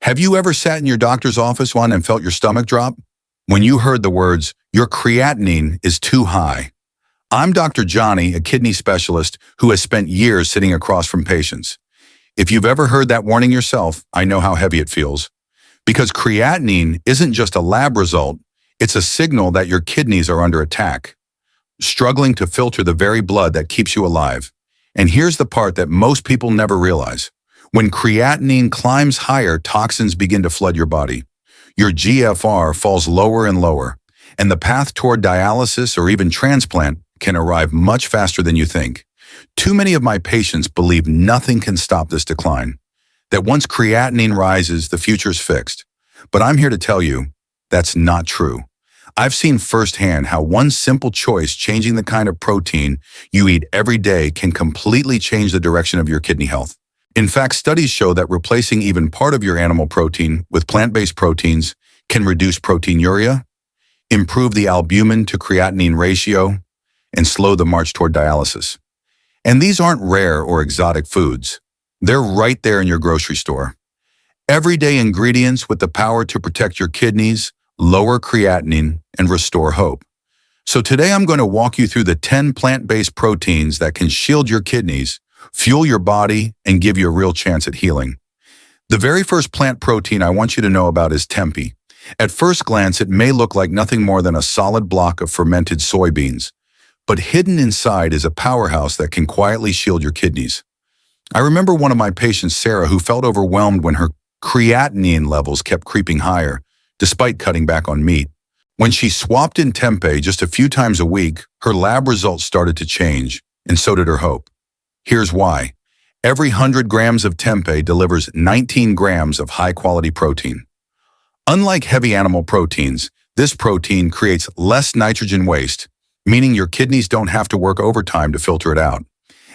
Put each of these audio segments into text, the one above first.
Have you ever sat in your doctor's office one and felt your stomach drop? When you heard the words, "Your creatinine is too high." I'm Dr. Johnny, a kidney specialist who has spent years sitting across from patients. If you've ever heard that warning yourself, I know how heavy it feels. Because creatinine isn't just a lab result, it's a signal that your kidneys are under attack, struggling to filter the very blood that keeps you alive. And here's the part that most people never realize. When creatinine climbs higher, toxins begin to flood your body. Your GFR falls lower and lower, and the path toward dialysis or even transplant can arrive much faster than you think. Too many of my patients believe nothing can stop this decline, that once creatinine rises, the future's fixed. But I'm here to tell you, that's not true. I've seen firsthand how one simple choice, changing the kind of protein you eat every day, can completely change the direction of your kidney health. In fact, studies show that replacing even part of your animal protein with plant-based proteins can reduce proteinuria, improve the albumin to creatinine ratio, and slow the march toward dialysis. And these aren't rare or exotic foods. They're right there in your grocery store. Everyday ingredients with the power to protect your kidneys, lower creatinine, and restore hope. So today I'm going to walk you through the 10 plant-based proteins that can shield your kidneys, fuel your body, and give you a real chance at healing. The very first plant protein I want you to know about is Tempeh. At first glance, it may look like nothing more than a solid block of fermented soybeans, but hidden inside is a powerhouse that can quietly shield your kidneys. I remember one of my patients, Sarah, who felt overwhelmed when her creatinine levels kept creeping higher, despite cutting back on meat. When she swapped in Tempeh just a few times a week, her lab results started to change, and so did her hope. Here's why. Every 100 grams of Tempeh delivers 19 grams of high-quality protein. Unlike heavy animal proteins, this protein creates less nitrogen waste, meaning your kidneys don't have to work overtime to filter it out.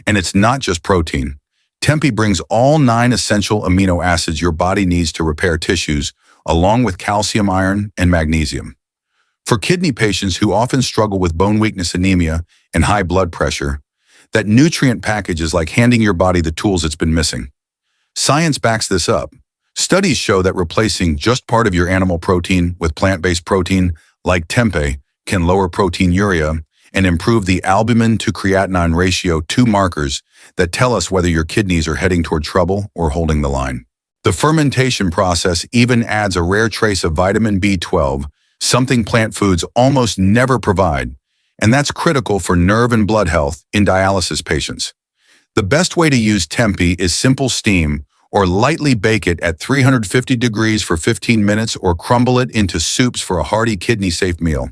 And it's not just protein. Tempeh brings all 9 essential amino acids your body needs to repair tissues, along with calcium, iron, and magnesium. For kidney patients who often struggle with bone weakness, anemia, and high blood pressure, that nutrient package is like handing your body the tools it's been missing. Science backs this up. Studies show that replacing just part of your animal protein with plant-based protein, like Tempeh, can lower proteinuria and improve the albumin to creatinine ratio, 2 markers that tell us whether your kidneys are heading toward trouble or holding the line. The fermentation process even adds a rare trace of vitamin B12, something plant foods almost never provide, and that's critical for nerve and blood health in dialysis patients. The best way to use Tempeh is simple steam or lightly bake it at 350 degrees for 15 minutes or crumble it into soups for a hearty, kidney-safe meal.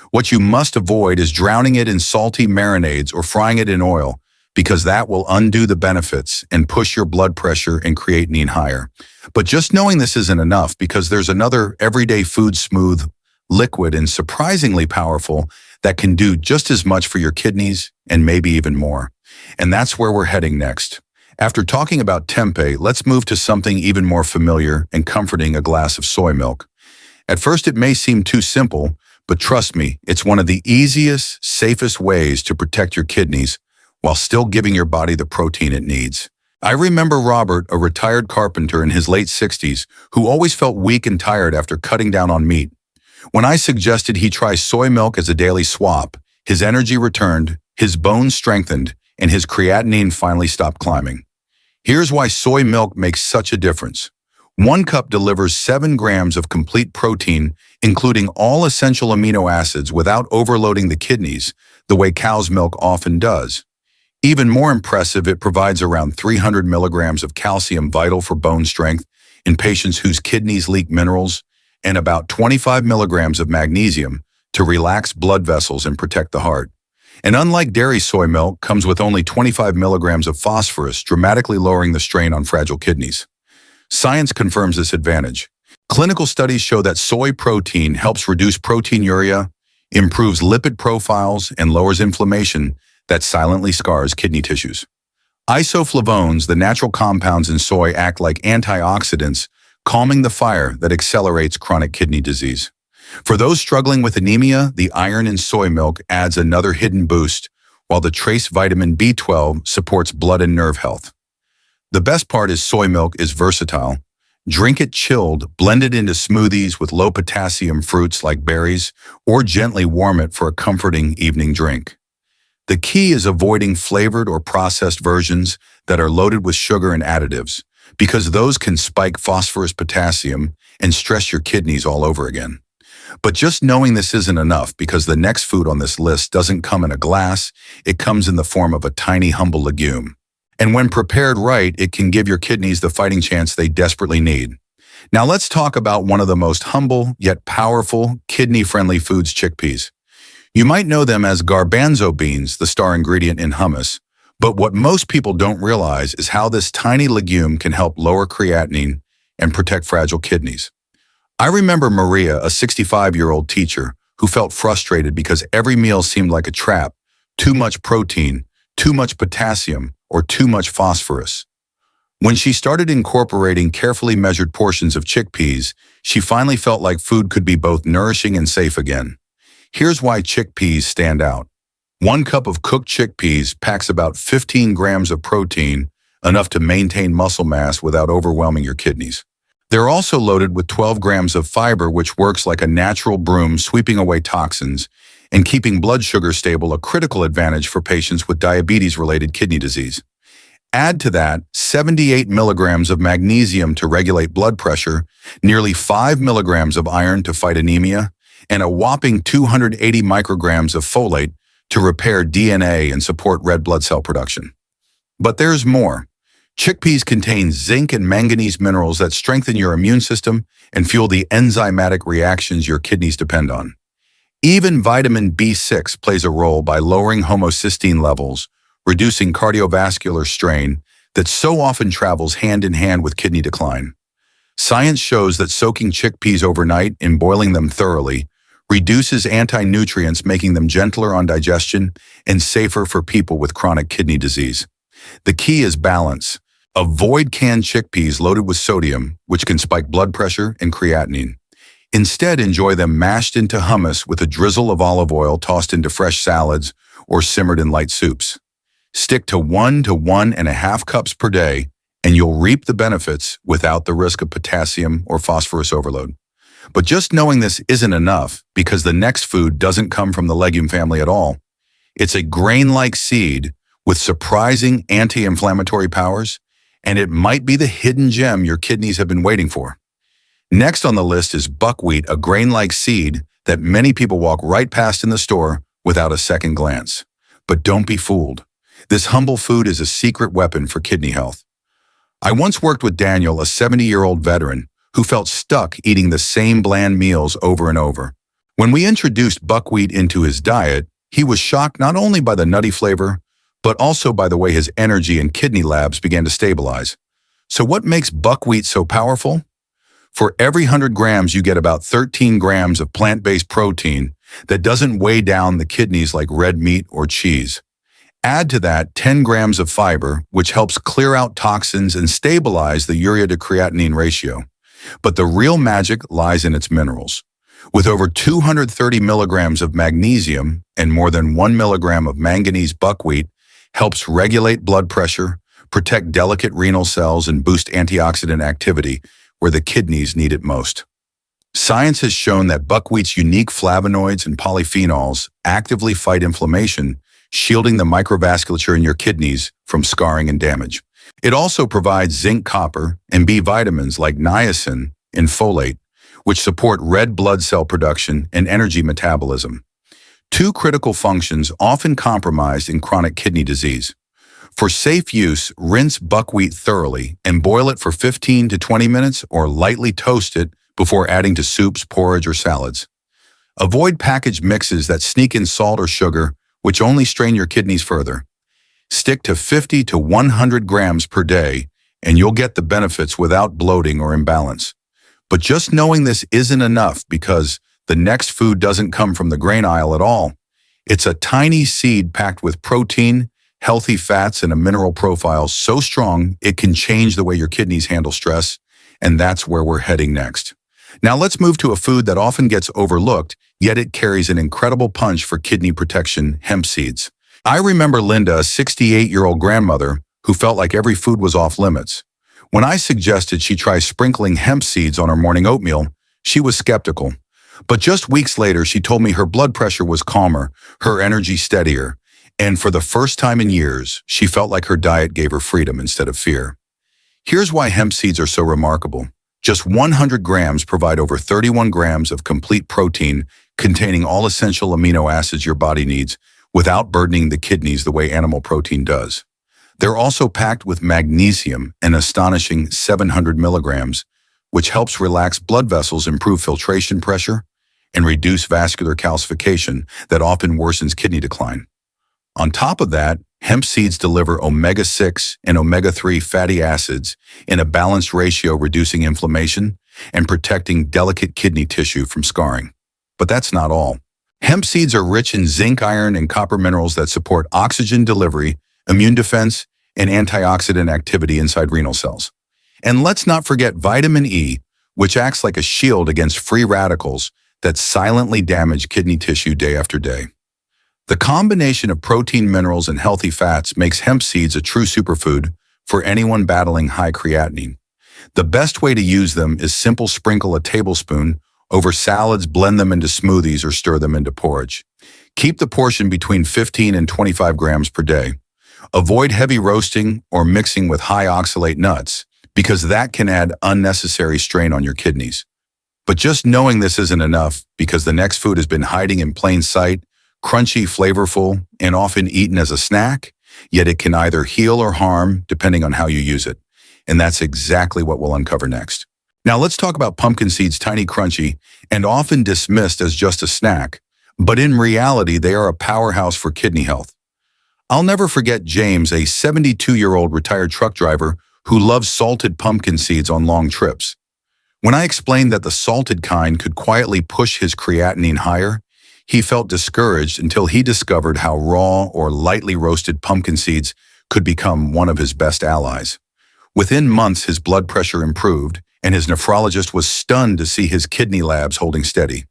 What you must avoid is drowning it in salty marinades or frying it in oil, because that will undo the benefits and push your blood pressure and creatinine higher. But just knowing this isn't enough, because there's another everyday food, smooth, liquid, and surprisingly powerful that can do just as much for your kidneys and maybe even more. And that's where we're heading next. After talking about Tempeh, let's move to something even more familiar and comforting: a glass of soy milk. At first, it may seem too simple, but trust me, it's one of the easiest, safest ways to protect your kidneys while still giving your body the protein it needs. I remember Robert, a retired carpenter in his late 60s, who always felt weak and tired after cutting down on meat. When I suggested he try soy milk as a daily swap, his energy returned, his bones strengthened, and his creatinine finally stopped climbing. Here's why soy milk makes such a difference. 1 cup delivers 7 grams of complete protein, including all essential amino acids, without overloading the kidneys, the way cow's milk often does. Even more impressive, it provides around 300 milligrams of calcium, vital for bone strength in patients whose kidneys leak minerals, and about 25 milligrams of magnesium to relax blood vessels and protect the heart. And unlike dairy, soy milk comes with only 25 milligrams of phosphorus, dramatically lowering the strain on fragile kidneys. Science confirms this advantage. Clinical studies show that soy protein helps reduce proteinuria, improves lipid profiles, and lowers inflammation that silently scars kidney tissues. Isoflavones, the natural compounds in soy, act like antioxidants, calming the fire that accelerates chronic kidney disease. For those struggling with anemia, the iron in soy milk adds another hidden boost, while the trace vitamin B12 supports blood and nerve health. The best part is soy milk is versatile. Drink it chilled, blend it into smoothies with low-potassium fruits like berries, or gently warm it for a comforting evening drink. The key is avoiding flavored or processed versions that are loaded with sugar and additives, because those can spike phosphorus, potassium, and stress your kidneys all over again. But just knowing this isn't enough, because the next food on this list doesn't come in a glass, it comes in the form of a tiny, humble legume. And when prepared right, it can give your kidneys the fighting chance they desperately need. Now let's talk about one of the most humble yet powerful kidney-friendly foods, chickpeas. You might know them as garbanzo beans, the star ingredient in hummus, but what most people don't realize is how this tiny legume can help lower creatinine and protect fragile kidneys. I remember Maria, a 65-year-old teacher, who felt frustrated because every meal seemed like a trap: too much protein, too much potassium, or too much phosphorus. When she started incorporating carefully measured portions of chickpeas, she finally felt like food could be both nourishing and safe again. Here's why chickpeas stand out. 1 cup of cooked chickpeas packs about 15 grams of protein, enough to maintain muscle mass without overwhelming your kidneys. They're also loaded with 12 grams of fiber, which works like a natural broom, sweeping away toxins and keeping blood sugar stable, a critical advantage for patients with diabetes-related kidney disease. Add to that 78 milligrams of magnesium to regulate blood pressure, nearly 5 milligrams of iron to fight anemia, and a whopping 280 micrograms of folate to repair DNA and support red blood cell production. But there's more. Chickpeas contain zinc and manganese minerals that strengthen your immune system and fuel the enzymatic reactions your kidneys depend on. Even vitamin B6 plays a role by lowering homocysteine levels, reducing cardiovascular strain that so often travels hand in hand with kidney decline. Science shows that soaking chickpeas overnight and boiling them thoroughly reduces anti-nutrients, making them gentler on digestion and safer for people with chronic kidney disease. The key is balance. Avoid canned chickpeas loaded with sodium, which can spike blood pressure and creatinine. Instead, enjoy them mashed into hummus with a drizzle of olive oil, tossed into fresh salads, or simmered in light soups. Stick to 1 to 1.5 cups per day, and you'll reap the benefits without the risk of potassium or phosphorus overload. But just knowing this isn't enough, because the next food doesn't come from the legume family at all. It's a grain-like seed with surprising anti-inflammatory powers, and it might be the hidden gem your kidneys have been waiting for. Next on the list is buckwheat, a grain-like seed that many people walk right past in the store without a second glance. But don't be fooled. This humble food is a secret weapon for kidney health. I once worked with Daniel, a 70-year-old veteran, who felt stuck eating the same bland meals over and over. When we introduced buckwheat into his diet, he was shocked not only by the nutty flavor, but also by the way his energy and kidney labs began to stabilize. So what makes buckwheat so powerful? For every 100 grams, you get about 13 grams of plant-based protein that doesn't weigh down the kidneys like red meat or cheese. Add to that 10 grams of fiber, which helps clear out toxins and stabilize the urea to creatinine ratio. But the real magic lies in its minerals. With over 230 milligrams of magnesium and more than 1 milligram of manganese, buckwheat helps regulate blood pressure, protect delicate renal cells, and boost antioxidant activity where the kidneys need it most. Science has shown that buckwheat's unique flavonoids and polyphenols actively fight inflammation, shielding the microvasculature in your kidneys from scarring and damage. It also provides zinc, copper, and B vitamins like niacin and folate, which support red blood cell production and energy metabolism, 2 critical functions often compromised in chronic kidney disease. For safe use, rinse buckwheat thoroughly and boil it for 15 to 20 minutes or lightly toast it before adding to soups, porridge, or salads. Avoid packaged mixes that sneak in salt or sugar, which only strain your kidneys further. Stick to 50 to 100 grams per day, and you'll get the benefits without bloating or imbalance. But just knowing this isn't enough, because the next food doesn't come from the grain aisle at all. It's a tiny seed packed with protein, healthy fats, and a mineral profile so strong it can change the way your kidneys handle stress, and that's where we're heading next. Now let's move to a food that often gets overlooked, yet it carries an incredible punch for kidney protection: hemp seeds. I remember Linda, a 68-year-old grandmother, who felt like every food was off limits. When I suggested she try sprinkling hemp seeds on her morning oatmeal, she was skeptical. But just weeks later, she told me her blood pressure was calmer, her energy steadier, and for the first time in years, she felt like her diet gave her freedom instead of fear. Here's why hemp seeds are so remarkable. Just 100 grams provide over 31 grams of complete protein containing all essential amino acids your body needs without burdening the kidneys the way animal protein does. They're also packed with magnesium, an astonishing 700 milligrams, which helps relax blood vessels, improve filtration pressure, and reduce vascular calcification that often worsens kidney decline. On top of that, hemp seeds deliver omega-6 and omega-3 fatty acids in a balanced ratio, reducing inflammation and protecting delicate kidney tissue from scarring. But that's not all. Hemp seeds are rich in zinc, iron, and copper minerals that support oxygen delivery, immune defense, and antioxidant activity inside renal cells. And let's not forget vitamin E, which acts like a shield against free radicals that silently damage kidney tissue day after day. The combination of protein, minerals, and healthy fats makes hemp seeds a true superfood for anyone battling high creatinine. The best way to use them is simple: sprinkle a tablespoon over salads, blend them into smoothies, or stir them into porridge. Keep the portion between 15 and 25 grams per day. Avoid heavy roasting or mixing with high oxalate nuts, because that can add unnecessary strain on your kidneys. But just knowing this isn't enough, because the next food has been hiding in plain sight, crunchy, flavorful, and often eaten as a snack, yet it can either heal or harm depending on how you use it. And that's exactly what we'll uncover next. Now let's talk about pumpkin seeds, tiny, crunchy, and often dismissed as just a snack, but in reality, they are a powerhouse for kidney health. I'll never forget James, a 72-year-old retired truck driver who loves salted pumpkin seeds on long trips. When I explained that the salted kind could quietly push his creatinine higher, he felt discouraged until he discovered how raw or lightly roasted pumpkin seeds could become one of his best allies. Within months, his blood pressure improved, and his nephrologist was stunned to see his kidney labs holding steady.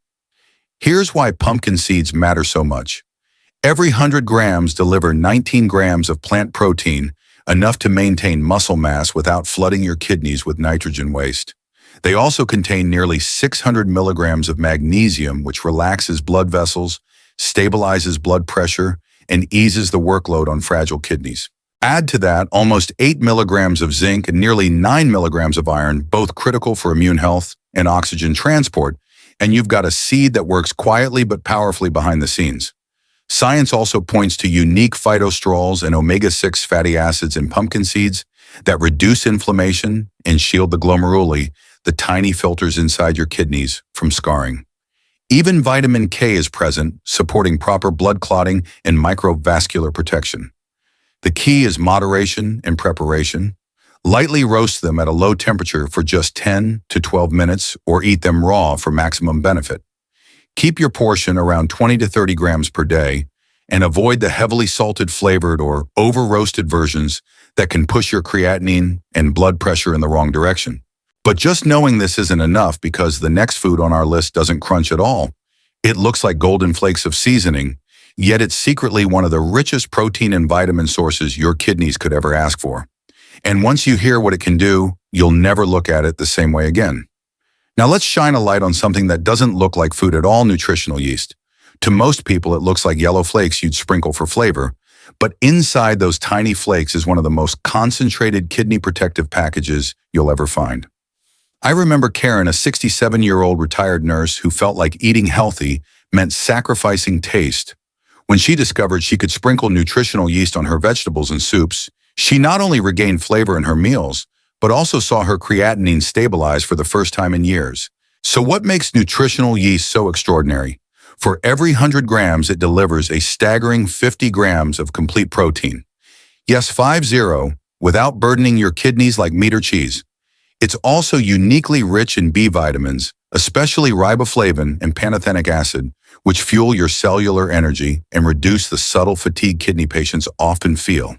Here's why pumpkin seeds matter so much. Every 100 grams deliver 19 grams of plant protein, enough to maintain muscle mass without flooding your kidneys with nitrogen waste. They also contain nearly 600 milligrams of magnesium, which relaxes blood vessels, stabilizes blood pressure, and eases the workload on fragile kidneys. Add to that almost 8 milligrams of zinc and nearly 9 milligrams of iron, both critical for immune health and oxygen transport, and you've got a seed that works quietly but powerfully behind the scenes. Science also points to unique phytostrols and omega-6 fatty acids in pumpkin seeds that reduce inflammation and shield the glomeruli, the tiny filters inside your kidneys, from scarring. Even vitamin K is present, supporting proper blood clotting and microvascular protection. The key is moderation and preparation. Lightly roast them at a low temperature for just 10 to 12 minutes, or eat them raw for maximum benefit. Keep your portion around 20 to 30 grams per day, and avoid the heavily salted, flavored, or over-roasted versions that can push your creatinine and blood pressure in the wrong direction. But just knowing this isn't enough, because the next food on our list doesn't crunch at all. It looks like golden flakes of seasoning, yet it's secretly one of the richest protein and vitamin sources your kidneys could ever ask for. And once you hear what it can do, you'll never look at it the same way again. Now let's shine a light on something that doesn't look like food at all: nutritional yeast. To most people, it looks like yellow flakes you'd sprinkle for flavor, but inside those tiny flakes is one of the most concentrated kidney protective packages you'll ever find. I remember Karen, a 67-year-old retired nurse who felt like eating healthy meant sacrificing taste. When she discovered she could sprinkle nutritional yeast on her vegetables and soups, she not only regained flavor in her meals, but also saw her creatinine stabilize for the first time in years. So what makes nutritional yeast so extraordinary? For every 100 grams, it delivers a staggering 50 grams of complete protein. Yes, 50, without burdening your kidneys like meat or cheese. It's also uniquely rich in B vitamins, especially riboflavin and pantothenic acid, which fuel your cellular energy and reduce the subtle fatigue kidney patients often feel.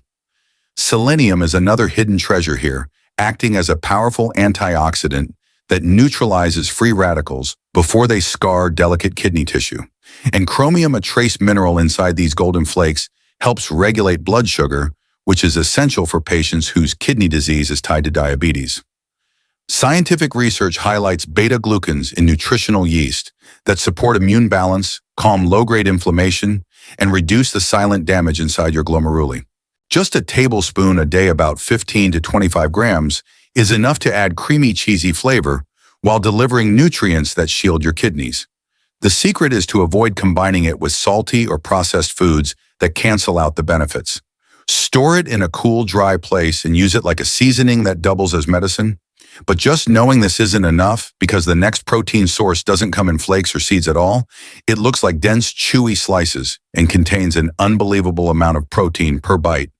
Selenium is another hidden treasure here, acting as a powerful antioxidant that neutralizes free radicals before they scar delicate kidney tissue. And chromium, a trace mineral inside these golden flakes, helps regulate blood sugar, which is essential for patients whose kidney disease is tied to diabetes. Scientific research highlights beta-glucans in nutritional yeast that support immune balance, calm low-grade inflammation, and reduce the silent damage inside your glomeruli. Just a tablespoon a day, about 15 to 25 grams, is enough to add creamy, cheesy flavor while delivering nutrients that shield your kidneys. The secret is to avoid combining it with salty or processed foods that cancel out the benefits. Store it in a cool, dry place and use it like a seasoning that doubles as medicine. But just knowing this isn't enough, because the next protein source doesn't come in flakes or seeds at all, it looks like dense, chewy slices and contains an unbelievable amount of protein per bite.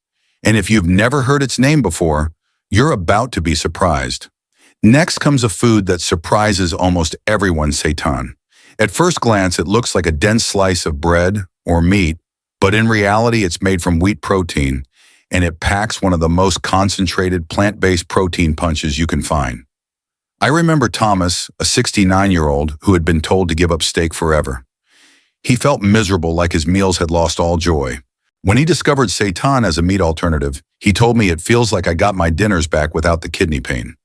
And if you've never heard its name before, you're about to be surprised. Next comes a food that surprises almost everyone: seitan. At first glance, it looks like a dense slice of bread or meat, but in reality, it's made from wheat protein, and it packs one of the most concentrated plant-based protein punches you can find. I remember Thomas, a 69-year-old who had been told to give up steak forever. He felt miserable, like his meals had lost all joy. When he discovered seitan as a meat alternative, he told me, "It feels like I got my dinners back without the kidney pain."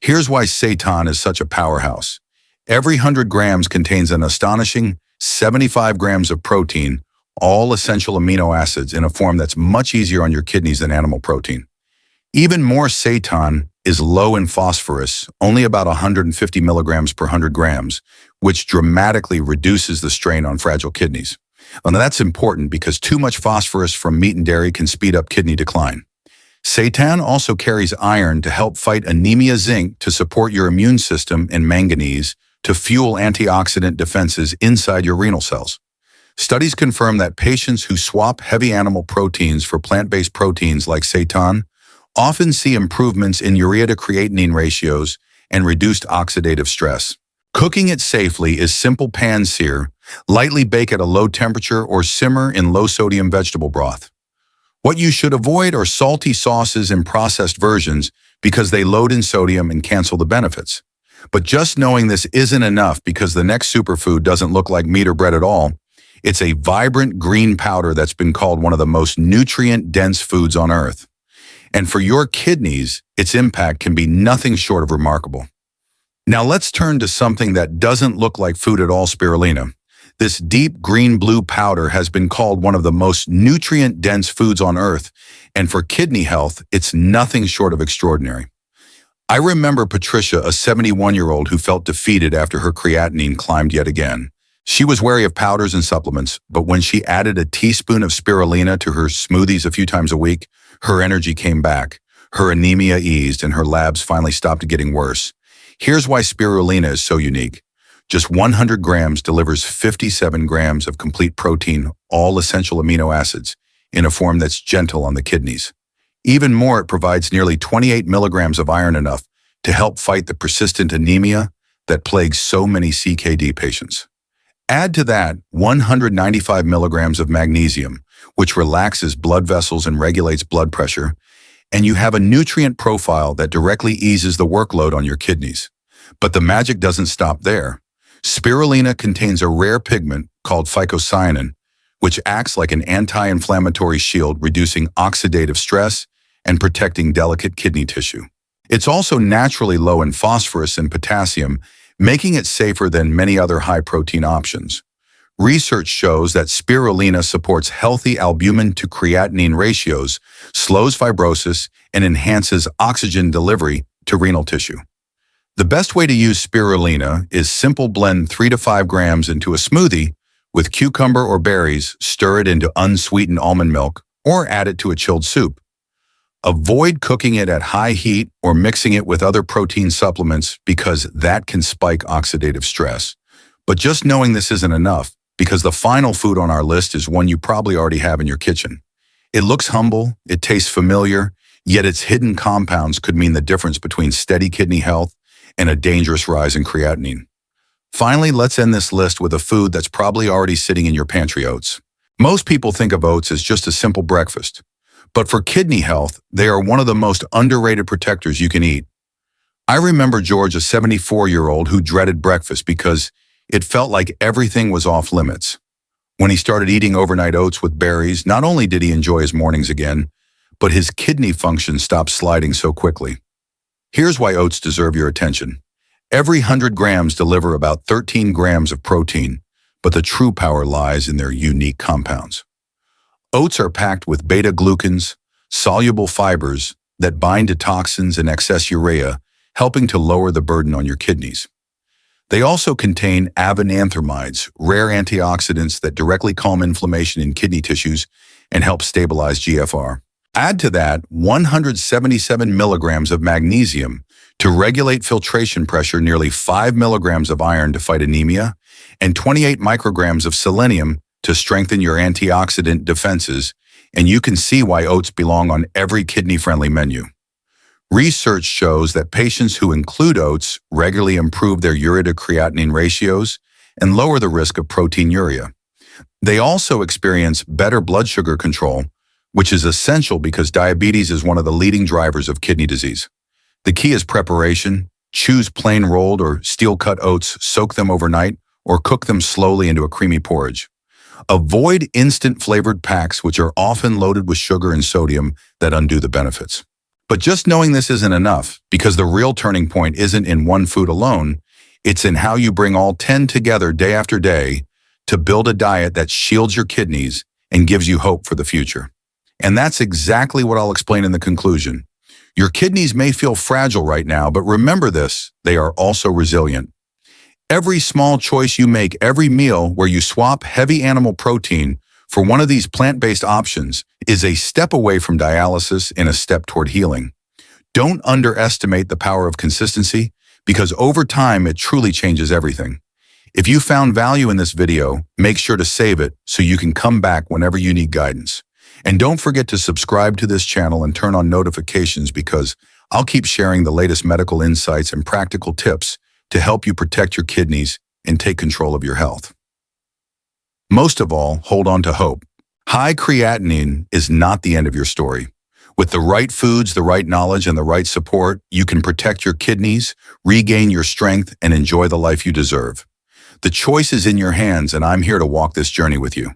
Here's why seitan is such a powerhouse. Every 100 grams contains an astonishing 75 grams of protein, all essential amino acids in a form that's much easier on your kidneys than animal protein. Even more, seitan is low in phosphorus, only about 150 milligrams per 100 grams, which dramatically reduces the strain on fragile kidneys. Now that's important because too much phosphorus from meat and dairy can speed up kidney decline. Seitan also carries iron to help fight anemia, zinc to support your immune system, and manganese to fuel antioxidant defenses inside your renal cells. Studies confirm that patients who swap heavy animal proteins for plant-based proteins like seitan often see improvements in urea to creatinine ratios and reduced oxidative stress. Cooking it safely is simple: pan sear, lightly bake at a low temperature, or simmer in low-sodium vegetable broth. What you should avoid are salty sauces and processed versions because they load in sodium and cancel the benefits. But just knowing this isn't enough, because the next superfood doesn't look like meat or bread at all. It's a vibrant green powder that's been called one of the most nutrient-dense foods on Earth. And for your kidneys, its impact can be nothing short of remarkable. Now let's turn to something that doesn't look like food at all: spirulina. This deep green-blue powder has been called one of the most nutrient-dense foods on Earth, and for kidney health, it's nothing short of extraordinary. I remember Patricia, a 71-year-old who felt defeated after her creatinine climbed yet again. She was wary of powders and supplements, but when she added a teaspoon of spirulina to her smoothies a few times a week, her energy came back, her anemia eased, and her labs finally stopped getting worse. Here's why spirulina is so unique. Just 100 grams delivers 57 grams of complete protein, all essential amino acids, in a form that's gentle on the kidneys. Even more, it provides nearly 28 milligrams of iron, enough to help fight the persistent anemia that plagues so many CKD patients. Add to that 195 milligrams of magnesium, which relaxes blood vessels and regulates blood pressure, and you have a nutrient profile that directly eases the workload on your kidneys. But the magic doesn't stop there. Spirulina contains a rare pigment called phycocyanin, which acts like an anti-inflammatory shield, reducing oxidative stress and protecting delicate kidney tissue. It's also naturally low in phosphorus and potassium, making it safer than many other high-protein options. Research shows that spirulina supports healthy albumin to creatinine ratios, slows fibrosis, and enhances oxygen delivery to renal tissue. The best way to use spirulina is simple: blend 3 to 5 grams into a smoothie with cucumber or berries, stir it into unsweetened almond milk, or add it to a chilled soup. Avoid cooking it at high heat or mixing it with other protein supplements, because that can spike oxidative stress. But just knowing this isn't enough, because the final food on our list is one you probably already have in your kitchen. It looks humble, it tastes familiar, yet its hidden compounds could mean the difference between steady kidney health and a dangerous rise in creatinine. Finally, let's end this list with a food that's probably already sitting in your pantry: oats. Most people think of oats as just a simple breakfast, but for kidney health, they are one of the most underrated protectors you can eat. I remember George, a 74-year-old who dreaded breakfast because it felt like everything was off limits. When he started eating overnight oats with berries, not only did he enjoy his mornings again, but his kidney function stopped sliding so quickly. Here's why oats deserve your attention. Every 100 grams deliver about 13 grams of protein, but the true power lies in their unique compounds. Oats are packed with beta-glucans, soluble fibers that bind to toxins and excess urea, helping to lower the burden on your kidneys. They also contain avenanthramides, rare antioxidants that directly calm inflammation in kidney tissues and help stabilize GFR. Add to that 177 milligrams of magnesium to regulate filtration pressure, nearly 5 milligrams of iron to fight anemia, and 28 micrograms of selenium to strengthen your antioxidant defenses, and you can see why oats belong on every kidney-friendly menu. Research shows that patients who include oats regularly improve their urea-to-creatinine ratios and lower the risk of proteinuria. They also experience better blood sugar control, which is essential because diabetes is one of the leading drivers of kidney disease. The key is preparation. Choose plain rolled or steel-cut oats, soak them overnight, or cook them slowly into a creamy porridge. Avoid instant flavored packs, which are often loaded with sugar and sodium that undo the benefits. But just knowing this isn't enough, because the real turning point isn't in one food alone, it's in how you bring all 10 together day after day to build a diet that shields your kidneys and gives you hope for the future. And that's exactly what I'll explain in the conclusion. Your kidneys may feel fragile right now, but remember this, they are also resilient. Every small choice you make, every meal where you swap heavy animal protein for one of these plant-based options is a step away from dialysis and a step toward healing. Don't underestimate the power of consistency, because over time it truly changes everything. If you found value in this video, make sure to save it so you can come back whenever you need guidance. And don't forget to subscribe to this channel and turn on notifications, because I'll keep sharing the latest medical insights and practical tips to help you protect your kidneys and take control of your health. Most of all, hold on to hope. High creatinine is not the end of your story. With the right foods, the right knowledge, and the right support, you can protect your kidneys, regain your strength, and enjoy the life you deserve. The choice is in your hands, and I'm here to walk this journey with you.